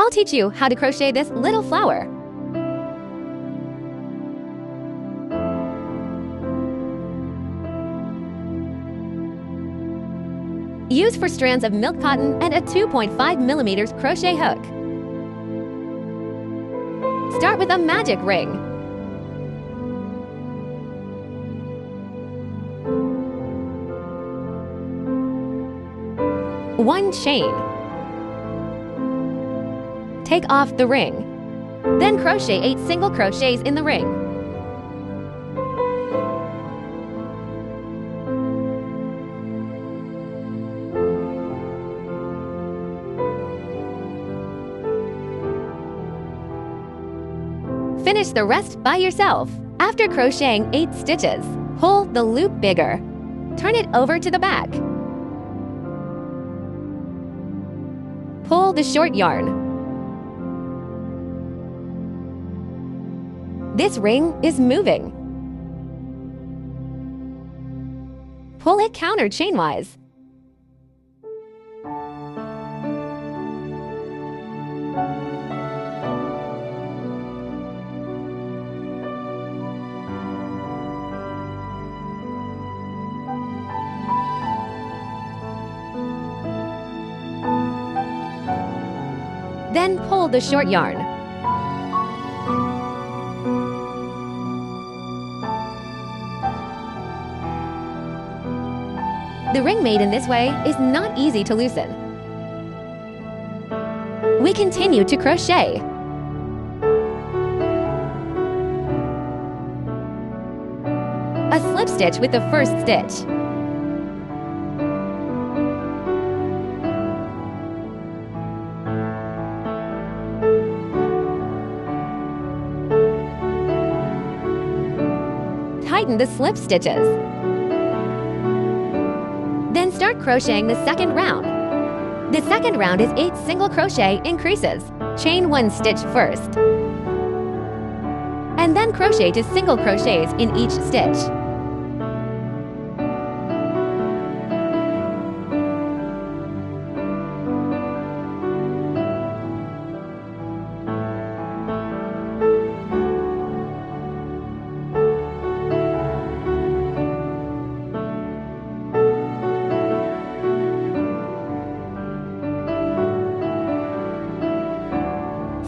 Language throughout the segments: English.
I'll teach you how to crochet this little flower. Use for strands of milk cotton and a 2.5mm crochet hook. Start with a magic ring. One chain. Take off the ring. Then crochet 8 single crochets in the ring. Finish the rest by yourself. After crocheting 8 stitches, pull the loop bigger. Turn it over to the back. Pull the short yarn. This ring is moving. Pull it counter chainwise. Then pull the short yarn. The ring made in this way is not easy to loosen. We continue to crochet. A slip stitch with the first stitch. Tighten the slip stitches. Then start crocheting the second round. The second round is 8 single crochet increases. Chain 1 stitch first. And then crochet to single crochets in each stitch.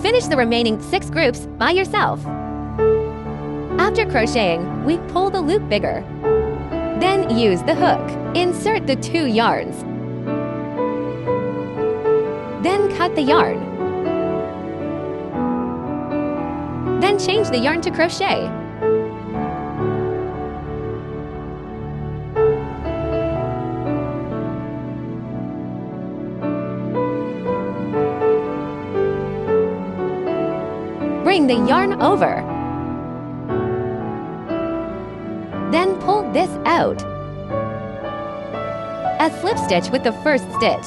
Finish the remaining 6 groups by yourself. After crocheting, we pull the loop bigger. Then use the hook. Insert the 2 yarns. Then cut the yarn. Then change the yarn to crochet. Bring the yarn over. Then pull this out. A slip stitch with the first stitch.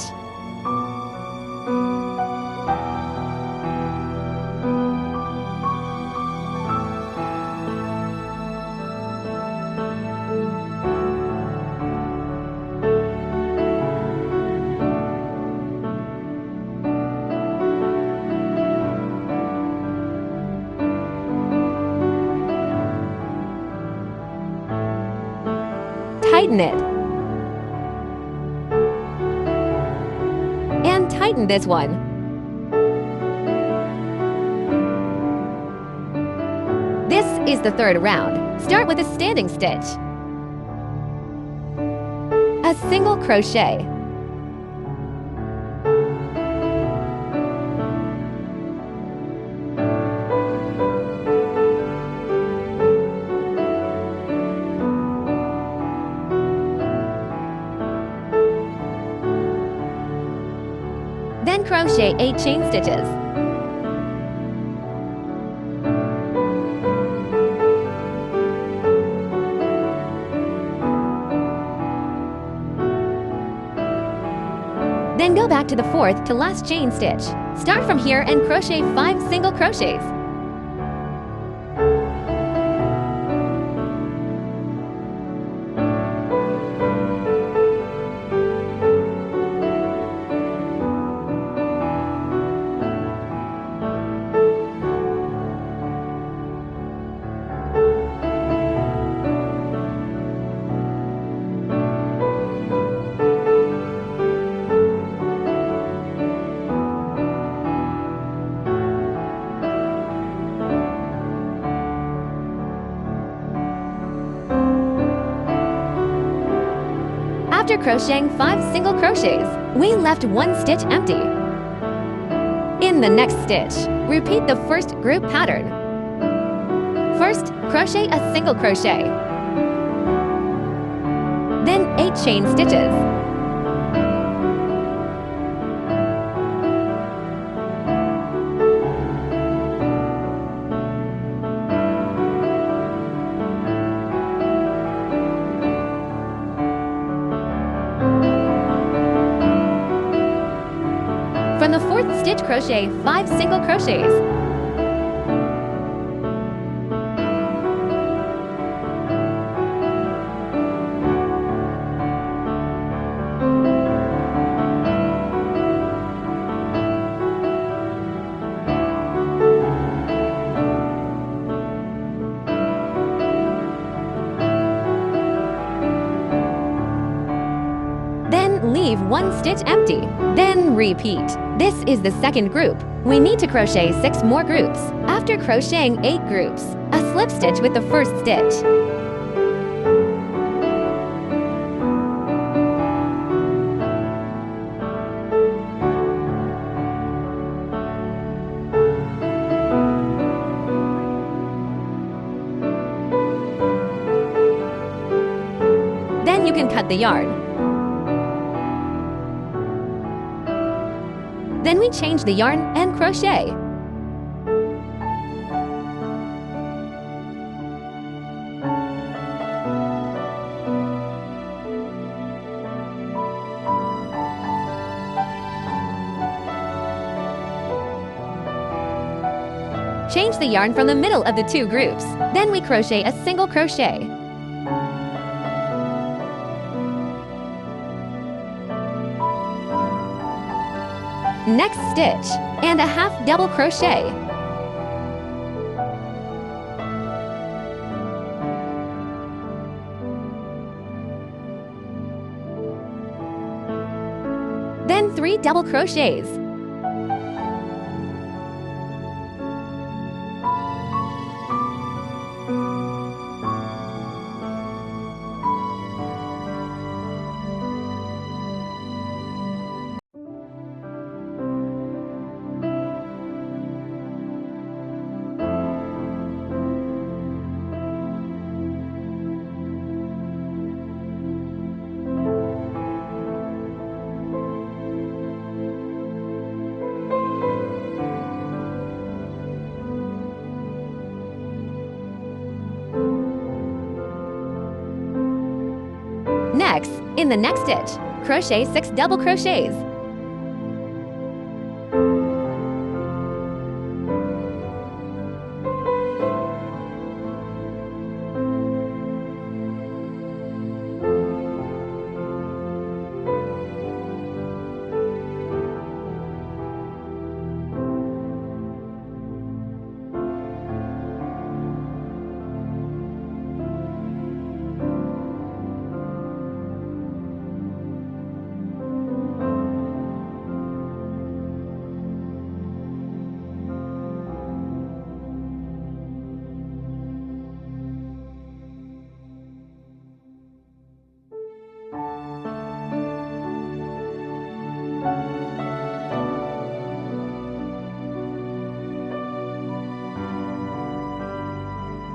Tighten it. And tighten this one. This is the third round. Start with a standing stitch. A single crochet. Then crochet 8 chain stitches. Then go back to the 4th to last chain stitch. Start from here and crochet 5 single crochets. After crocheting 5 single crochets, we left 1 stitch empty. In the next stitch, repeat the first group pattern. First, crochet a single crochet. Then 8 chain stitches. From the 4th stitch, crochet 5 single crochets. Then leave 1 stitch empty. Then repeat. This is the second group. We need to crochet 6 more groups. After crocheting 8 groups, a slip stitch with the first stitch. Then you can cut the yarn. Then we change the yarn and crochet. Change the yarn from the middle of the 2 groups. Then we crochet a single crochet. Next stitch, and a half double crochet. Then 3 double crochets. Next, in the next stitch, crochet 6 double crochets.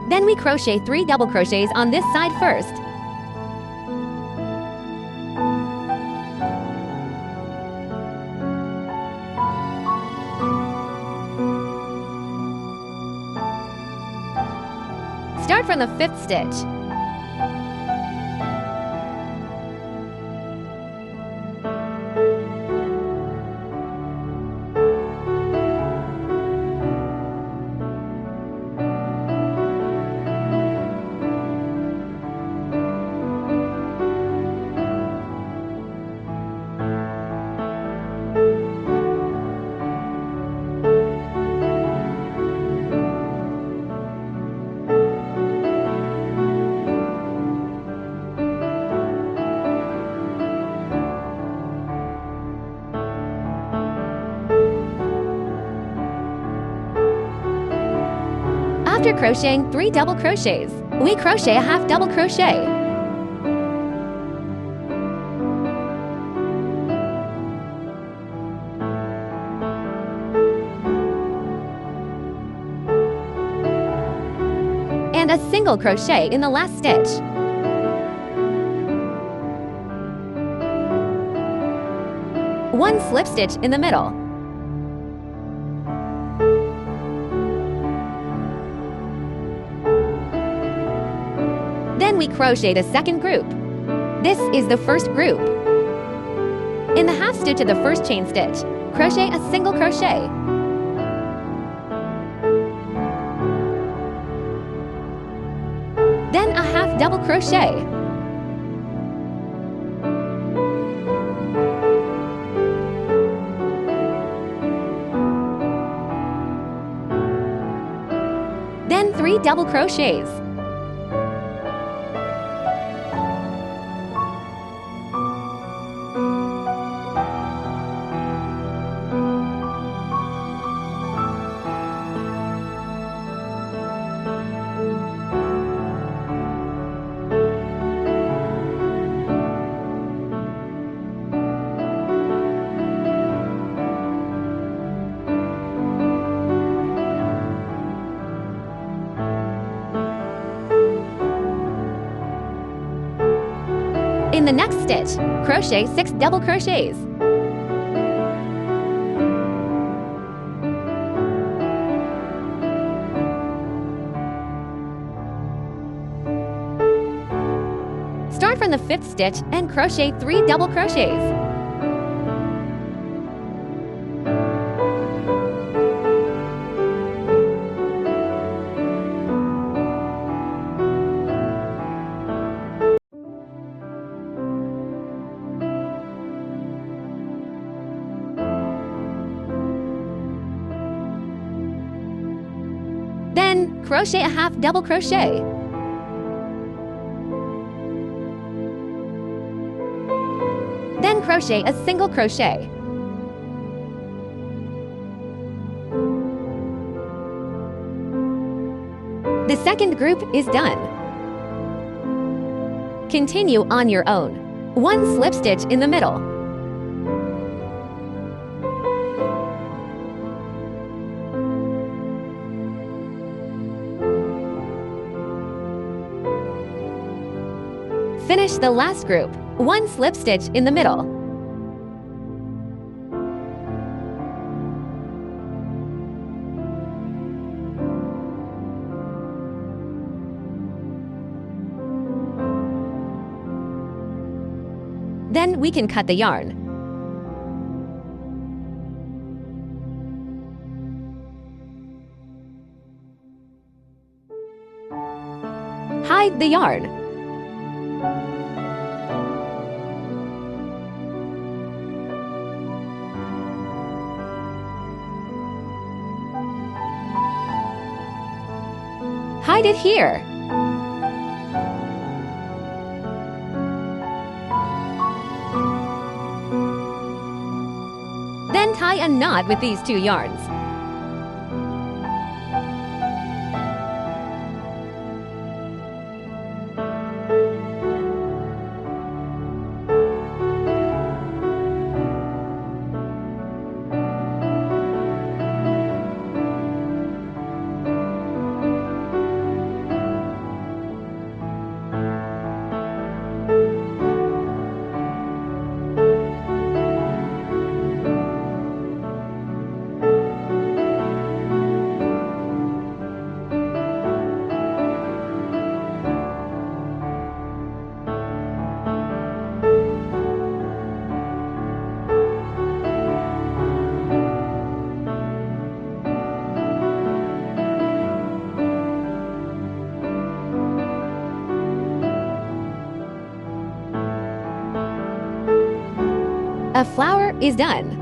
Then we crochet 3 double crochets on this side first. Start from the 5th stitch. After crocheting 3 double crochets, we crochet a half double crochet. and a single crochet in the last stitch. One slip stitch in the middle. Then we crochet the second group. This is the first group. In the half stitch of the first chain stitch, crochet a single crochet. Then a half double crochet. Then 3 double crochets. In the next stitch, crochet 6 double crochets. Start from the 5th stitch and crochet 3 double crochets. Then crochet a half double crochet. Then crochet a single crochet. The second group is done. Continue on your own. One slip stitch in the middle. Finish the last group. One slip stitch in the middle. Then we can cut the yarn. Hide the yarn. Hide it here. Then tie a knot with these 2 yarns. A flower is done.